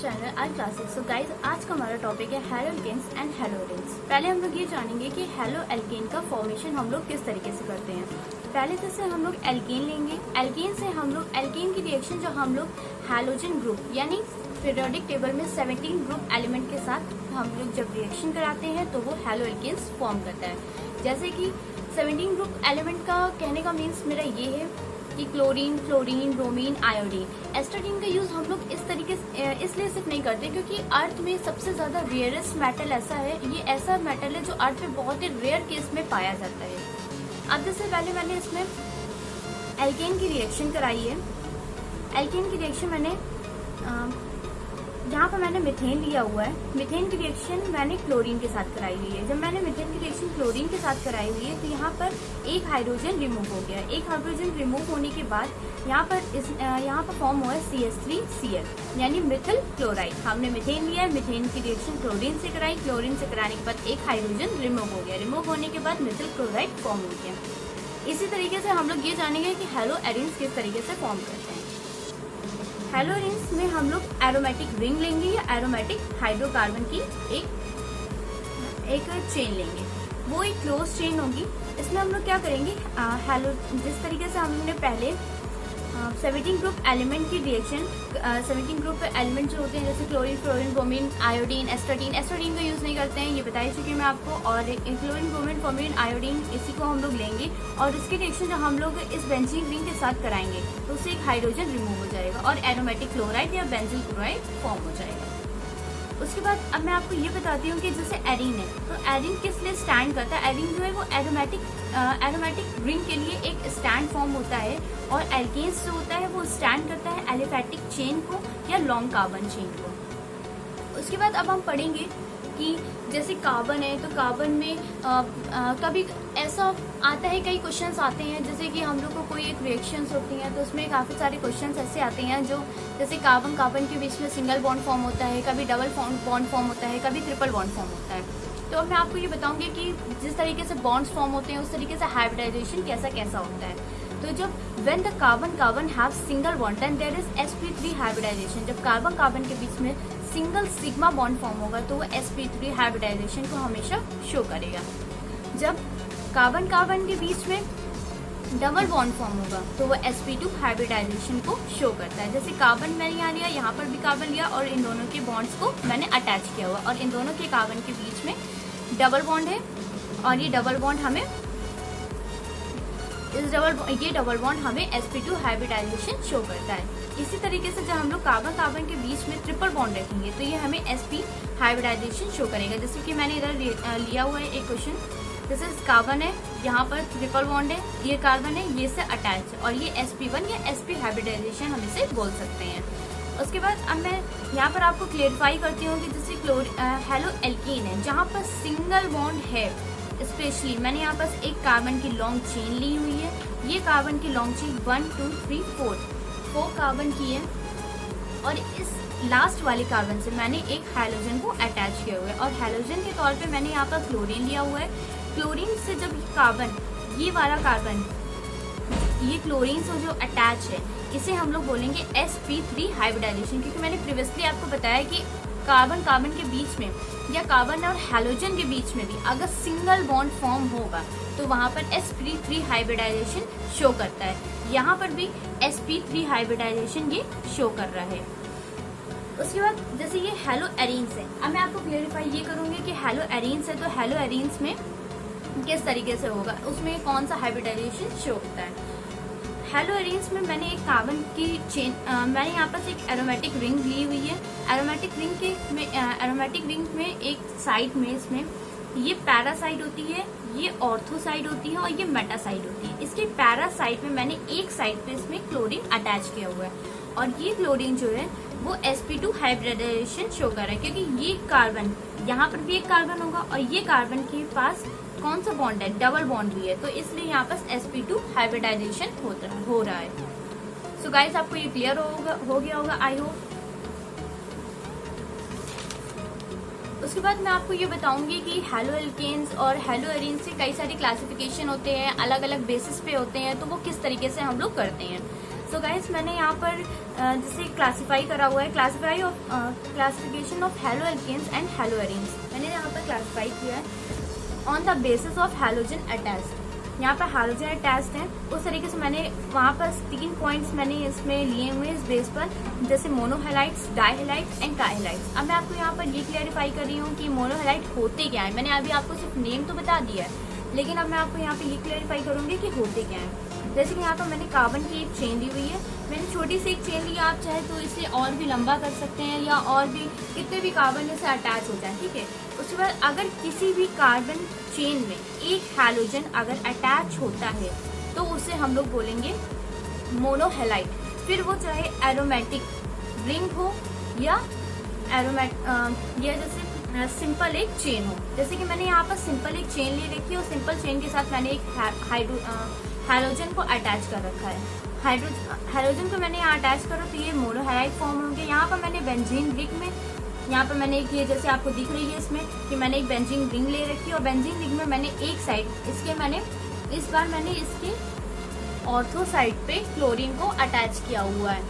Channel R classes. So guys, आज का हमारा टॉपिक है halo alkanes and halo arenes. पहले हम लोग ये जानेंगे कि हैलो एल्केन का फॉर्मेशन हम लोग किस तरीके से करते हैं। पहले जैसे हम लोग एल्केन लेंगे, एल्केन से हम लोग एल्केन की रिएक्शन जो हम लोग हैलोजन ग्रुप यानी पीरियोडिक टेबल में 17 ग्रुप एलिमेंट के साथ हम लोग जब रिएक्शन कराते हैं तो वो हैलो एल्केन्स फॉर्म करता है। जैसे कि 17 ग्रुप एलिमेंट का कहने का मीन्स मेरा ये है कि क्लोरीन, फ्लोरीन, ब्रोमीन, आयोडीन। एस्टाडीन का यूज हम लोग इस तरीके से इसलिए सिर्फ नहीं करते क्योंकि अर्थ में सबसे ज्यादा रेयरेस्ट मेटल ऐसा है, ये ऐसा मेटल है जो अर्थ में बहुत ही रेयर केस में पाया जाता है। अब जैसे पहले मैंने इसमें एल्केन की रिएक्शन कराई है। एल्केन की रिएक्शन मैंने यहाँ पर मैंने मीथेन लिया हुआ है। मीथेन की रिएक्शन मैंने क्लोरीन के साथ कराई हुई है। जब मैंने मीथेन की रिएक्शन क्लोरीन के साथ कराई हुई है तो यहाँ पर एक हाइड्रोजन रिमूव हो गया। एक हाइड्रोजन रिमूव होने के बाद यहाँ पर फॉर्म हुआ है CH3Cl यानी मिथिल क्लोराइड। हमने मीथेन लिया है, मीथेन की रिएक्शन क्लोरीन से कराई, क्लोरीन से कराने के बाद एक हाइड्रोजन रिमूव हो गया। रिमूव होने के बाद मिथिल क्लोराइड फॉर्म हो गया। इसी तरीके से हम लोग ये जानेंगे कि हैलो एरीन्स किस तरीके से फॉर्म करते हैं। हैलो एरीन्स में हम लोग एरोमेटिक रिंग लेंगे या एरोमेटिक हाइड्रोकार्बन की एक चेन लेंगे। वो एक क्लोज चेन होगी। इसमें हम लोग क्या करेंगे, हैलो जिस तरीके से हमने पहले 17 ग्रुप एलिमेंट की रिएक्शन 17 ग्रुप एलिमेंट जो होते हैं जैसे क्लोरीन, फ्लोरीन, ब्रोमीन, आयोडीन, एस्टाडीन का यूज नहीं करते हैं, ये बता ही चुकी मैं आपको। और क्लोरीन, ब्रोमीन, फॉर्मिन, आयोडीन इसी को हम लोग लेंगे और इसकी रिएक्शन जो हम लोग इस बेंजीन रिंग के साथ कराएंगे तो उससे एक हाइड्रोजन रिमूव हो जाएगा और एरोमेटिक क्लोराइड या बेंजील क्लोराइड फॉर्म हो जाएगा। उसके बाद अब मैं आपको ये बताती हूँ कि जैसे एरीन है तो एरीन किस लिए स्टैंड करता है। एरीन जो है वो एरोमेटिक रिंग के लिए एक स्टैंड फॉर्म होता है और एल्केन्स जो होता है वो स्टैंड करता है एलिफैटिक चेन को या लॉन्ग कार्बन चेन को। उसके बाद अब हम पढ़ेंगे कि जैसे कार्बन है तो कार्बन में कभी ऐसा आता है, कई क्वेश्चंस आते हैं जैसे कि हम लोग को कोई एक रिएक्शंस होती हैं तो उसमें काफ़ी सारे क्वेश्चंस ऐसे आते हैं जो जैसे कार्बन के बीच में सिंगल बॉन्ड फॉर्म होता है, कभी डबल बॉन्ड फॉर्म होता है, कभी ट्रिपल बॉन्ड फॉर्म होता है। तो मैं आपको ये बताऊंगी कि जिस तरीके से बॉन्ड्स फॉर्म होते हैं उस तरीके से हाइब्रिडाइजेशन कैसा होता है। तो जब when the carbon have single bond then there is sp3 hybridization. जब कार्बन के बीच में सिंगल सिग्मा बॉन्ड फॉर्म होगा तो वो sp3 हाइब्रिडाइजेशन को हमेशा शो करेगा। जब कार्बन के बीच में डबल बॉन्ड फॉर्म होगा तो वो sp2 हाइब्रिडाइजेशन को शो करता है। जैसे कार्बन मैंने यहाँ लिया, यहाँ पर भी कार्बन लिया और इन दोनों के बॉन्ड्स को मैंने अटैच किया हुआ और इन दोनों के कार्बन के बीच में डबल बॉन्ड है और ये डबल बॉन्ड हमें sp2 हाइब्रिडाइजेशन शो करता है। इसी तरीके से जब हम लोग कार्बन के बीच में ट्रिपल बॉन्ड रखेंगे तो ये हमें sp हाइब्रिडाइजेशन शो करेगा। जैसे कि मैंने इधर लिया हुआ है एक क्वेश्चन, जैसे कार्बन है, यहाँ पर ट्रिपल बॉन्ड है, ये कार्बन है, ये से अटैच और ये sp1 या sp हाइब्रिडाइजेशन हम इसे बोल सकते हैं। उसके बाद अब मैं यहाँ पर आपको क्लियरिफाई करती हूँ कि जैसे हैलो एल्कीन है जहाँ पर सिंगल बॉन्ड है, स्पेशली मैंने यहाँ पर एक कार्बन की लॉन्ग चेन ली हुई है। ये कार्बन की लॉन्ग चेन 1 2 3 4 कार्बन की है और इस लास्ट वाले कार्बन से मैंने एक हाइड्रोजन को अटैच किया हुआ है और हाइड्रोजन के तौर पे मैंने यहाँ पर क्लोरीन लिया हुआ है। क्लोरीन से जब कार्बन, ये वाला कार्बन, ये क्लोरीन से जो अटैच है इसे हम लोग बोलेंगे sp3 हाइब्रिडाइजेशन। क्योंकि मैंने प्रीवियसली आपको बताया कि कार्बन के बीच में या कार्बन और हैलोजन के बीच में भी अगर सिंगल बॉन्ड फॉर्म होगा तो वहां पर sp3 हाइब्रिडाइजेशन शो करता है। यहाँ पर भी sp3 हाइब्रिडाइजेशन ये शो कर रहा है। उसके बाद जैसे ये हैलो एरीन्स है, अब मैं आपको क्लियरिफाई ये करूंगी कि हैलो एरीन्स है तो हैलो एरीन्स में किस तरीके से होगा, उसमें कौन सा हाइब्रिडाइजेशन शो होता है। हैलो एरीन्स में मैंने एक कार्बन की चेन, मैंने यहाँ पर एक एरोमेटिक रिंग ली हुई है। एरोमेटिक रिंग में एक साइड में इसमें ये पैरा साइड होती है, ये ऑर्थो साइड होती है और ये मेटा साइड होती है। इसके पैरा साइड में मैंने एक साइड पे इसमें क्लोरीन अटैच किया हुआ है और ये क्लोरीन जो है वो sp2 हाइब्रिडाइजेशन शो कर रहा है क्योंकि ये कार्बन, यहाँ पर भी एक कार्बन होगा और ये कार्बन के पास कौन सा बॉन्ड है, डबल बॉन्ड भी है, तो इसलिए यहाँ पर sp2 हाइब्रिडाइजेशन हो रहा है। सो गाइस, आपको ये क्लियर हो गया होगा आई होप। उसके बाद मैं आपको ये बताऊंगी कि हेलो एल्केन्स और हेलो एरीन्स के कई सारे क्लासिफिकेशन होते हैं, अलग अलग बेसिस पे होते हैं, तो वो किस तरीके से हम लोग करते हैं। सो गाइस, मैंने यहाँ पर जैसे क्लासिफाई करा हुआ है, classification of halo alkanes and halo arenes. मैंने यहाँ पर क्लासिफाई किया है on the basis of halogen attached. यहाँ पर हैलोजन अटैच्ड है, उस तरीके से मैंने वहाँ पर 3 पॉइंट्स मैंने इसमें लिए हुए इस बेस पर, जैसे मोनोहेलाइट्स, डाइहेलाइट्स एंड ट्राइहेलाइट्स। अब मैं आपको यहाँ पर ये क्लैरिफाई कर रही हूँ कि मोनोहेलाइट होते क्या है। मैंने अभी आपको सिर्फ नेम तो बता दिया है, लेकिन अब मैं आपको यहाँ पे ये क्लैरिफाई करूंगी कि होते क्या है। जैसे कि यहाँ पर मैंने कार्बन की एक चेन ली हुई है, मैंने छोटी सी एक चेन ली, आप चाहे तो इसे और भी लंबा कर सकते हैं या और भी कितने भी कार्बन से अटैच हो जाए, ठीक है। उसके बाद अगर किसी भी कार्बन चेन में एक हैलोजन अगर अटैच होता है तो उसे हम लोग बोलेंगे मोनोहेलाइट। फिर वो चाहे एरोमेटिक रिंग हो या जैसे सिंपल एक चेन हो। जैसे कि मैंने यहाँ पर सिंपल एक चेन ले रखी है और सिंपल चेन के साथ मैंने एक हाइड्रोजन को अटैच कर रखा है। हाइड्रोजन को मैंने यहाँ अटैच करो तो ये मोनोहेलाइट फॉर्म होंगे। यहाँ पर मैंने बेंजीन रिंग में, यहाँ पर मैंने एक ये जैसे आपको दिख रही है इसमें कि मैंने एक बेंजीन रिंग ले रखी है और बेंजीन रिंग में मैंने एक साइड इस बार मैंने इसके ऑर्थो साइड पे क्लोरीन को अटैच किया हुआ है।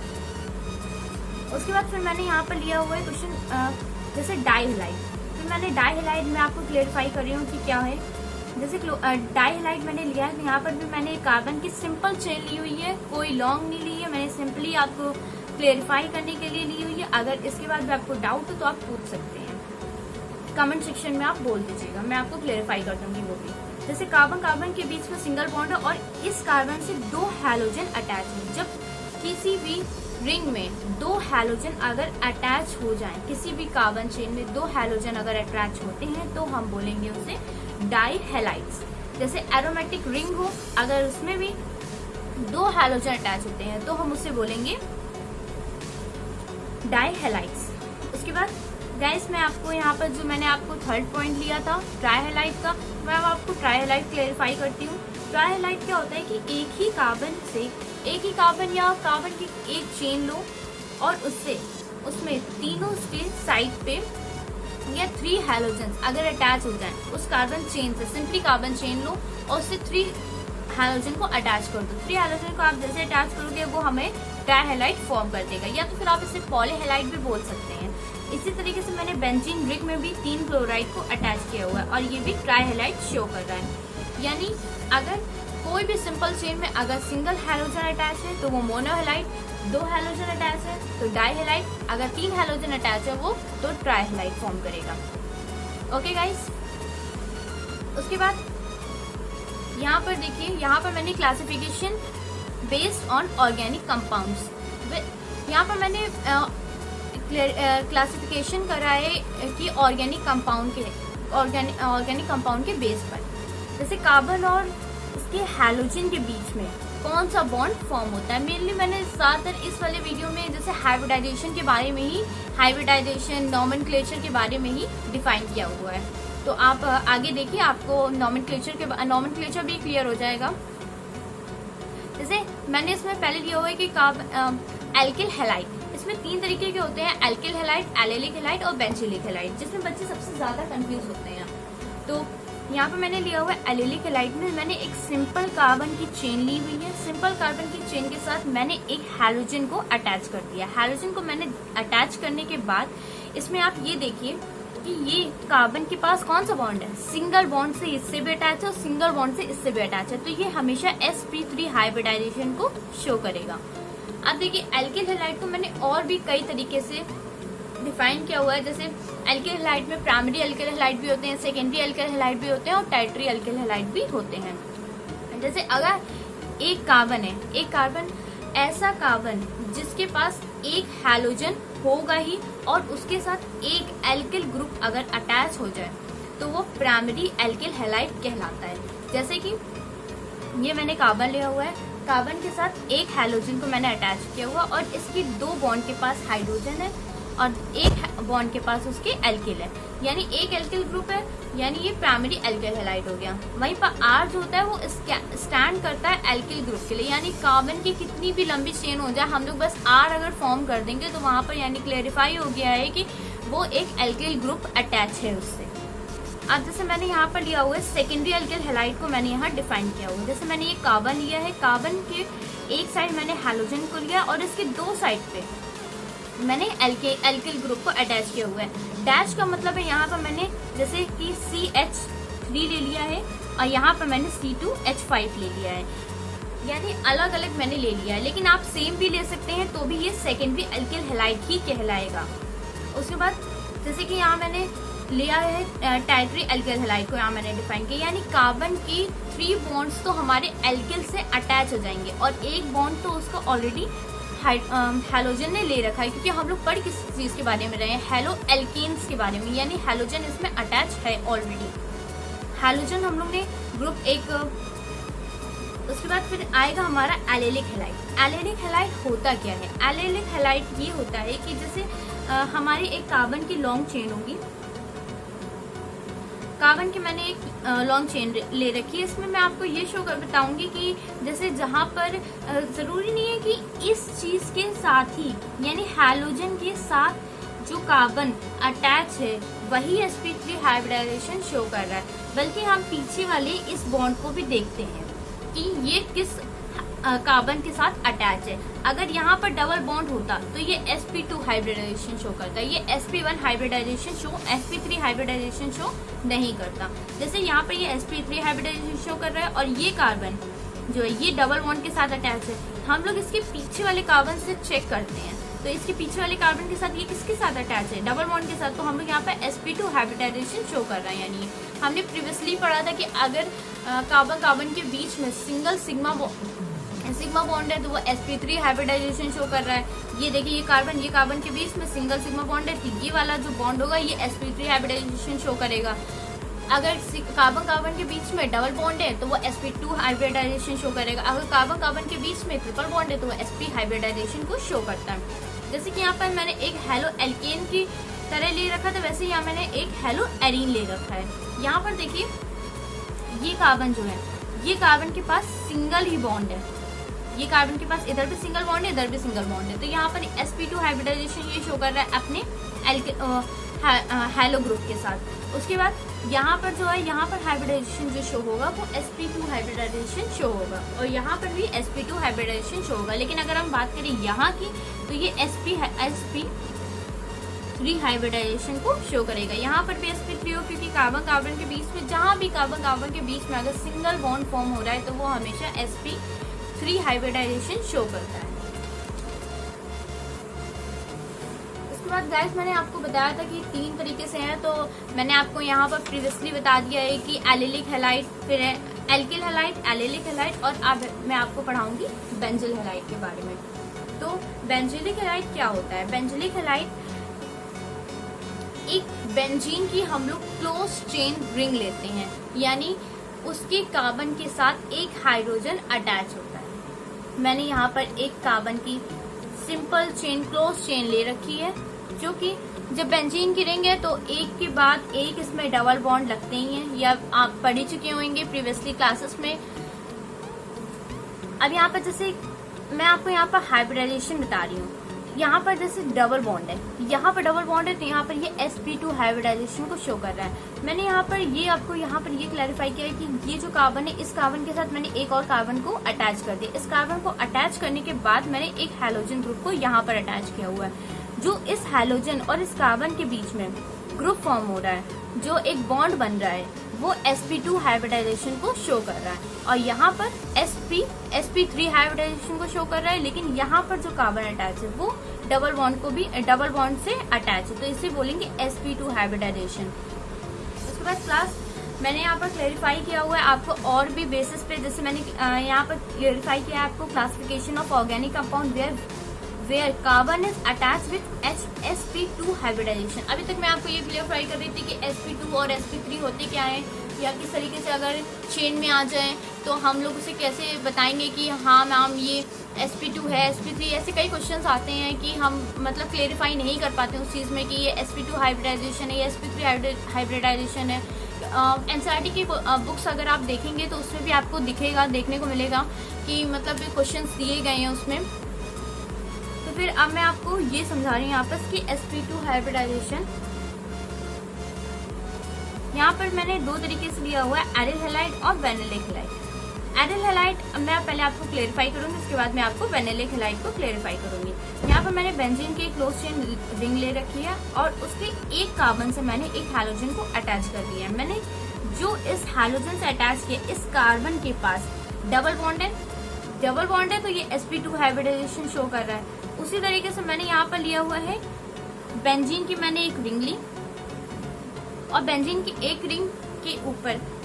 उसके बाद फिर मैंने यहाँ पर लिया हुआ है क्वेश्चन जैसे डाइहेलाइट। फिर मैंने डाइहेलाइट में आपको क्लियरिफाई कर रही हूँ कि क्या है। जैसे डाइहेलाइट मैंने लिया है, यहाँ पर भी मैंने कार्बन की सिंपल चेन ली हुई है, कोई लॉन्ग नहीं ली है, मैंने सिंपली आपको क्लियरिफाई करने के लिए ली हुई है। अगर इसके बाद भी आपको डाउट हो तो आप पूछ सकते हैं, कमेंट सेक्शन में आप बोल दीजिएगा, मैं आपको क्लियरिफाई कर दूंगी वो भी। जैसे कार्बन के बीच में सिंगल बॉन्ड है और इस कार्बन से 2 हैलोजन अटैच है। जब किसी भी रिंग में 2 हैलोजन अगर अटैच हो जाएं, किसी भी कार्बन चेन में 2 हैलोजन अगर अटैच होते हैं तो हम बोलेंगे उसे डाइहेलाइट्स। जैसे एरोमेटिक रिंग हो, अगर उसमें भी 2 हैलोजन अटैच होते हैं तो हम उसे बोलेंगे डाइहेलाइट्स। उसके बाद गाइस, मैं आपको यहाँ पर जो मैंने आपको थर्ड पॉइंट लिया था ट्राइहेलाइट का, मैं आपको ट्राइहेलाइट क्लेरिफाई करती हूँ। ट्राइहेलाइट क्या होता है कि एक ही कार्बन या कार्बन की एक चेन लो और उसमें तीनों के साइड पे या 3 हैलोजन अगर अटैच हो जाए उस कार्बन चेन से, सिंपली कार्बन चेन लो और उससे 3 हैलोजन को अटैच कर दो। 3 हैलोजन को आप जैसे अटैच करोगे वो हमें ट्राइहेलाइट फॉर्म कर देगा, या तो फिर आप इसे पॉलीहेलाइट भी बोल सकते हैं। इसी तरीके से मैंने बेंजीन रिंग में भी 3 क्लोराइड को अटैच किया हुआ है और ये भी ट्राइहेलाइट शो कर रहा है। यानी अगर कोई भी सिंपल चेन में अगर सिंगल हैलोजन अटैच है तो वो मोनोहेलाइट, 2 हैलोजन अटैच है तो डाइहेलाइट, अगर 3 हैलोजन अटैच है वो तो ट्राइहेलाइट फॉर्म करेगा। ओके गाइस, उसके बाद यहाँ पर देखिए, यहाँ पर मैंने classification based on organic compounds, यहाँ पर मैंने क्लासिफिकेशन करा है कि ऑर्गेनिक कंपाउंड के बेस पर। जैसे कार्बन और इसके हैलोजन के बीच में कौन सा बॉन्ड फॉर्म होता है। मेनली मैंने ज़्यादातर इस वाले वीडियो में जैसे हाइब्रिडाइजेशन के बारे में ही, हाइब्रिडाइजेशन नॉमेनक्लेचर के बारे में ही डिफाइन किया हुआ है, तो आप आगे देखिए, आपको नॉमेनक्लेचर भी क्लियर हो जाएगा। जैसे मैंने इसमें पहले लिया हुआ है कि एल्किल हैलाइड, इसमें 3 तरीके के होते हैं, एल्किल हैलाइड, एलेलिक हैलाइड और बेंजिलिक हैलाइड, जिसमें बच्चे सबसे ज्यादा कंफ्यूज होते हैं। तो यहाँ पे मैंने लिया हुआ है एलेलिक हैलाइड में मैंने एक सिंपल कार्बन की चेन ली हुई है। सिंपल कार्बन की चेन के साथ मैंने एक हैलोजन को अटैच कर दिया। हैलोजन को मैंने अटैच करने के बाद इसमें आप ये देखिए कि ये कार्बन के पास कौन सा बॉन्ड है, सिंगल बॉन्ड से इससे भी अटैच है और सिंगल बॉन्ड से इससे भी अटैच है, तो ये हमेशा sp3 हाइब्रिडाइजेशन को शो करेगा। अब देखिए, एल्किल हैलाइड को मैंने और भी कई तरीके से डिफाइन किया हुआ है। जैसे एल्किल हैलाइड में प्राइमरी एल्किल हैलाइड भी होते हैं, सेकेंडरी एल्किल हैलाइड भी होते हैं और टर्शियरी एल्किल हैलाइड भी होते हैं। जैसे अगर एक कार्बन ऐसा कार्बन जिसके पास एक हैलोजन होगा ही और उसके साथ एक एल्किल ग्रुप अगर अटैच हो जाए तो वो प्राइमरी एल्किल हैलाइड कहलाता है। जैसे कि ये मैंने कार्बन लिया हुआ है, कार्बन के साथ एक हैलोजन को मैंने अटैच किया हुआ और इसकी 2 बॉन्ड के पास हाइड्रोजन है और एक बॉन्ड के पास उसके एल्किल है, यानी एक एल्किल ग्रुप है, यानी ये प्राइमरी एल्किल हैलाइड हो गया। वहीं पर R जो होता है वो स्टैंड करता है एल्किल ग्रुप के लिए, यानी कार्बन की कितनी भी लंबी चेन हो जाए हम लोग बस R अगर फॉर्म कर देंगे तो वहां पर यानी क्लेरिफाई हो गया है कि वो एक एल्किल ग्रुप अटैच है उससे। अब जैसे मैंने यहाँ पर लिया हुआ है सेकेंडरी एल्किल हैलाइड को मैंने यहाँ डिफाइन किया हुआ है। जैसे मैंने ये कार्बन लिया है, कार्बन के एक साइड मैंने हैलोजन को लिया और इसके दो साइड पे मैंने एल्किल ग्रुप को अटैच किया हुआ है। डैश का मतलब है यहाँ पर मैंने जैसे कि CH3 ले लिया है और यहाँ पर मैंने C2H5 ले लिया है, यानी अलग अलग मैंने ले लिया है। लेकिन आप सेम भी ले सकते हैं तो भी ये सेकेंडरी एल्किल हैलाइड ही कहलाएगा। उसके बाद जैसे कि यहाँ मैंने लिया है टर्शियरी एल्किल हैलाइड को यहाँ मैंने डिफाइन किया, यानी कार्बन की 3 बॉन्ड्स तो हमारे एल्किल से अटैच हो जाएंगे और एक बॉन्ड तो उसका ऑलरेडी हैलोजन ने ले रखा है, क्योंकि हम लोग पढ़ किस चीज के बारे में रहे हैं, हैलो एल्केन्स के बारे में, यानी हैलोजन इसमें अटैच है ऑलरेडी। हैलोजन हम लोग ने ग्रुप एक। उसके बाद फिर आएगा हमारा एलेलिक हैलाइड। एलेलिक हैलाइड होता क्या है? एलेलिक हैलाइड ये होता है कि जैसे हमारी एक कार्बन की लॉन्ग चेन होगी, कार्बन की मैंने एक लॉन्ग चेन ले रखी है। इसमें मैं आपको ये शो कर बताऊंगी कि जैसे जहां पर जरूरी नहीं है कि इस चीज के साथ ही, यानी हैलोजन के साथ जो कार्बन अटैच है वही sp3 हाइब्रिडाइजेशन शो कर रहा है, बल्कि हम पीछे वाले इस बॉन्ड को भी देखते हैं कि ये किस कार्बन के साथ अटैच है। अगर यहाँ पर डबल बॉन्ड होता तो ये sp2 हाइब्रिडाइजेशन शो करता, ये sp1 hybridisation show, sp3 hybridisation show नहीं करता। जैसे यहाँ पर ये sp3 हाइब्रिडाइजेशन शो कर रहा है और ये कार्बन जो है ये डबल बॉन्ड के साथ अटैच है। हम लोग इसके पीछे वाले कार्बन से चेक करते हैं, तो इसके पीछे वाले कार्बन के साथ ये किसके साथ अटैच है? डबल बॉन्ड के साथ। तो हम लोग यहाँ पर sp2 हाइब्रिडाइजेशन शो कर रहा है। यानी हमने प्रीवियसली पढ़ा था कि अगर कार्बन के बीच में सिंगल सिग्मा बॉन्ड है तो वो sp3 हाइब्रिडाइजेशन शो कर रहा है। ये देखिए ये कार्बन के बीच में सिंगल सिग्मा बॉन्ड है, तो ये वाला जो बॉन्ड होगा ये sp3 हाइब्रिडाइजेशन शो करेगा। अगर कार्बन के बीच में डबल बॉन्ड है तो वो sp2 हाइब्रिडाइजेशन शो करेगा। अगर कार्बन के बीच में ट्रिपल बॉन्ड है तो वो sp हाइब्रिडाइजेशन को शो करता है। जैसे कि यहाँ पर मैंने एक हेलो एल्केन की तरह ले रखा था, वैसे यहाँ मैंने एक हेलो एरीन ले रखा है। यहाँ पर देखिए ये कार्बन जो है, ये कार्बन के पास सिंगल ही बॉन्ड है, ये कार्बन के पास इधर भी सिंगल बॉन्ड है, इधर भी सिंगल बॉन्ड है। तो यहाँ पर sp2 हाइब्रिडाइजेशन ये शो कर रहा है अपने हेलो ग्रुप के साथ। उसके बाद यहाँ पर जो है, यहाँ पर हाइब्रिडाइजेशन जो शो होगा वो sp2 हाइब्रिडाइजेशन शो होगा और यहाँ पर भी sp2 हाइब्रिडाइजेशन शो होगा। लेकिन अगर हम बात करें यहाँ की तो ये sp3 हाइब्रिडाइजेशन को शो करेगा। यहाँ पर भी sp3 हो, क्योंकि कार्बन के बीच में, जहाँ भी कार्बन के बीच में अगर सिंगल बॉन्ड फॉर्म हो रहा है तो वो हमेशा sp3 हाइब्रिडाइजेशन शो करता है। उसके बाद गाइस मैंने आपको बताया था कि 3 तरीके से हैं, तो मैंने आपको यहाँ पर प्रीवियसली बता दिया है कि एलिलिक हैलाइड, फिर एल्किल हैलाइड, एलिलिक हैलाइड, और अब मैं आपको पढ़ाऊंगी बेंजिल हैलाइड के बारे में। तो बेंजिलिक हैलाइड क्या होता है? बेंजिलिक हैलाइड एक बेंजीन की हम लोग क्लोज चेन रिंग लेते हैं, यानी उसके कार्बन के साथ एक हाइड्रोजन अटैच होता है। मैंने यहाँ पर एक कार्बन की सिंपल चेन, क्लोज चेन ले रखी है, जो कि जब बेंजीन की रिंग है तो एक के बाद एक इसमें डबल बॉन्ड लगते ही हैं, या आप पढ़ ही चुके होंगे प्रीवियसली क्लासेस में। अब यहाँ पर जैसे मैं आपको यहाँ पर हाइब्रिडाइजेशन बता रही हूँ, यहाँ पर जैसे डबल बॉन्ड है, यहाँ पर डबल बॉन्ड है तो यहाँ पर ये sp2 हाइब्रिडाइजेशन को शो कर रहा है। मैंने यहाँ पर ये आपको यहाँ पर ये क्लैरिफाई किया है कि ये जो कार्बन है, इस कार्बन के साथ मैंने एक और कार्बन को अटैच कर दिया। इस कार्बन को अटैच करने के बाद मैंने एक हैलोजन ग्रुप को यहाँ पर अटैच किया हुआ है। जो इस हैलोजन और इस कार्बन के बीच में ग्रुप फॉर्म हो रहा है, जो एक बॉन्ड बन रहा है, वो sp2 हाइब्रिडाइजेशन को शो कर रहा है, और यहाँ पर sp3 हाइब्रिडाइजेशन को शो कर रहा है। लेकिन यहाँ पर जो कार्बन अटैच है वो डबल बॉन्ड से अटैच है, तो इसे बोलेंगे sp2 हाइब्रिडाइजेशन। उसके बाद क्लास मैंने यहाँ पर क्लेरिफाई किया हुआ है आपको और भी बेसिस पे, जैसे मैंने यहाँ पर क्लेरिफाई किया है आपको classification of organic compound where carbon is attach with sp2 hybridization. अभी तक मैं आपको ये क्लियरफाई कर रही थी कि sp2 और sp3 होते क्या है, या किस तरीके से अगर चेन में आ जाए तो हम लोग उसे कैसे बताएंगे कि हाँ मैम ये sp2 है, sp3, ऐसे कई क्वेश्चंस आते हैं कि हम मतलब क्लेरिफाई नहीं कर पाते उस चीज़ में कि ये sp2 हाइब्रिडाइजेशन है, ये sp3 हाइब्रिडाइजेशन है। एनसीईआरटी की बुक्स अगर आप देखेंगे तो उसमें भी आपको देखने को मिलेगा कि मतलब क्वेश्चंस दिए गए हैं उसमें। तो फिर अब मैं आपको ये समझा रही हूँ यहाँ पर कि sp2 हाइब्रिडाइजेशन। यहाँ पर मैंने दो तरीके से लिया हुआ है, एरिल हैलाइड और वेनिलिक हैलाइड। एरिल हैलाइड मैं पहले आपको क्लेरिफाई करूंगी, उसके बाद मैं आपको वेनिलिक हैलाइड को क्लेरिफाई करूंगी। यहाँ पर मैंने बेंजीन की एक क्लोज चेन रिंग ले रखी है और उसके एक कार्बन से मैंने एक हैलोजन को अटैच कर दिया है। मैंने जो इस हैलोजन से अटैच किया, इस कार्बन के पास डबल बॉन्ड है, तो ये sp2 हाइब्रिडाइजेशन शो कर रहा है। उसी तरीके से मैंने यहाँ पर लिया हुआ है बेंजीन की मैंने एक रिंग ली और बेंजीन की एक रिंग के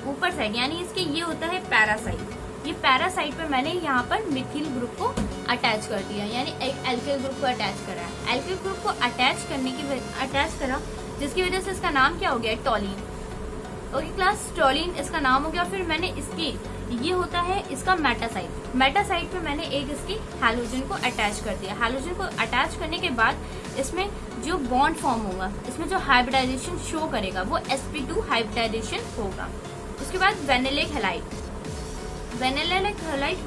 ऊपर साइड यानी इसके ये होता है पैरासाइड, ये पैरासाइड पे मैंने यहाँ पर मिथिल ग्रुप को अटैच कर दिया, यानी एक एल्किल ग्रुप को अटैच करा है। एल्किल ग्रुप को अटैच करा जिसकी वजह से इसका नाम क्या हो गया, टॉलिन। ओके क्लास, टॉलिन इसका नाम हो गया। फिर मैंने इसकी ये होता है इसका मेटासाइड पे मैंने एक इसकी हैलोजन को अटैच कर दिया। हैलोजन को अटैच करने के बाद इसमें जो बॉन्ड फॉर्म होगा, इसमें जो हाइब्रिडाइजेशन शो करेगा वो sp2 हाइब्रिडाइजेशन होगा। उसके बाद वेनिलिक हैलाइड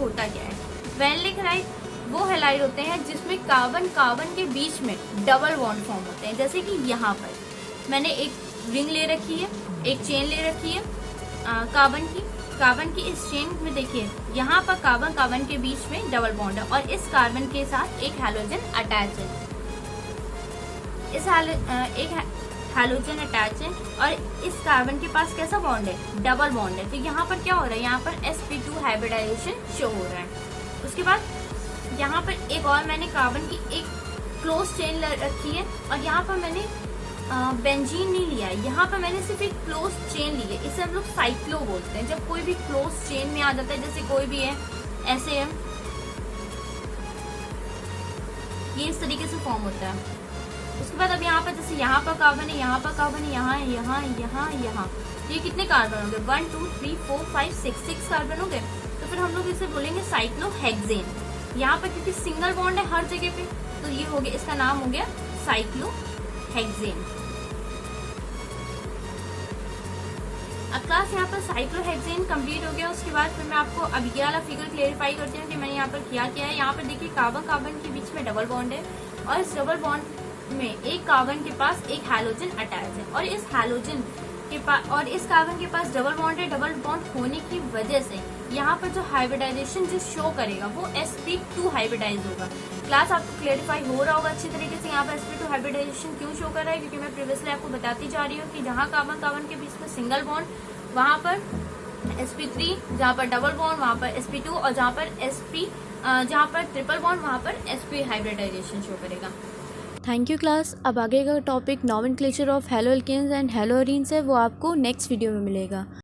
होता क्या है? वेनिलिक हैलाइड वो हैलाइड होते हैं जिसमें कार्बन के बीच में डबल बॉन्ड फॉर्म होते हैं। जैसे कि यहाँ पर मैंने एक रिंग ले रखी है, एक चेन ले रखी है कार्बन की इस चेन में देखिए यहाँ पर कार्बन के बीच में डबल बॉन्ड है और इस कार्बन के साथ एक हैलोजन अटैच है। एक हैलोजन अटैच है और इस कार्बन के पास कैसा बॉन्ड है, डबल बॉन्ड है। तो यहाँ पर क्या हो रहा है, यहाँ पर sp2 हाइब्रिडाइजेशन शो हो रहा है। उसके बाद यहाँ पर एक और मैंने कार्बन की एक क्लोज चेन रखी है और यहाँ पर मैंने बेंजीन नहीं लिया है, यहाँ पर मैंने सिर्फ एक क्लोज चेन ली है। इसे हम लोग साइक्लो बोलते हैं। जब कोई भी क्लोज चेन में आ जाता है, जैसे कोई भी है ऐसे है, ये इस तरीके से फॉर्म होता है। उसके बाद अब यहाँ पर जैसे यहाँ पर कार्बन है, यहाँ पर कार्बन है, यहाँ है, यहाँ, ये कितने कार्बन हो गए, 1 2 3 4 5 6 कार्बन हो गए। तो फिर हम लोग इसे बोलेंगे साइक्लोहेक्सेन। यहाँ पर क्योंकि सिंगल बॉन्ड है हर जगह पे, तो ये हो गया, इसका नाम हो गया साइक्लोहेक्सेन। अब क्लास यहाँ पर साइक्लोहेक्सेन कंप्लीट हो गया। उसके बाद फिर मैं आपको अब ये वाला फिगर क्लेरिफाई करती हूँ कि मैंने यहाँ पर किया क्या है। यहाँ पर देखिए कार्बन के बीच में डबल बॉन्ड है और इस डबल बॉन्ड में एक कार्बन के पास एक हैलोजन अटैच है और इस कार्बन के पास डबल बॉन्ड है। डबल बॉन्ड होने की वजह से यहाँ पर जो हाइब्रिडाइजेशन जो शो करेगा वो sp2 हाइब्रिडाइज होगा। क्लास आपको क्लेरिफाई हो रहा होगा अच्छी तरीके से यहाँ पर sp2 हाइब्रिडाइजेशन क्यों शो कर रहा है, क्योंकि मैं प्रीवियसली आपको बताती जा रही हूँ कि जहाँ कार्बन के बीच में सिंगल बॉन्ड वहाँ पर sp3, जहाँ पर डबल बॉन्ड वहाँ पर sp2 और जहाँ पर ट्रिपल बॉन्ड वहाँ पर sp हाइब्रिडाइजेशन शो करेगा। Thank you class. अब आगे का topic nomenclature of halo alkanes and halo arenes है, वो आपको नेक्स्ट वीडियो में मिलेगा।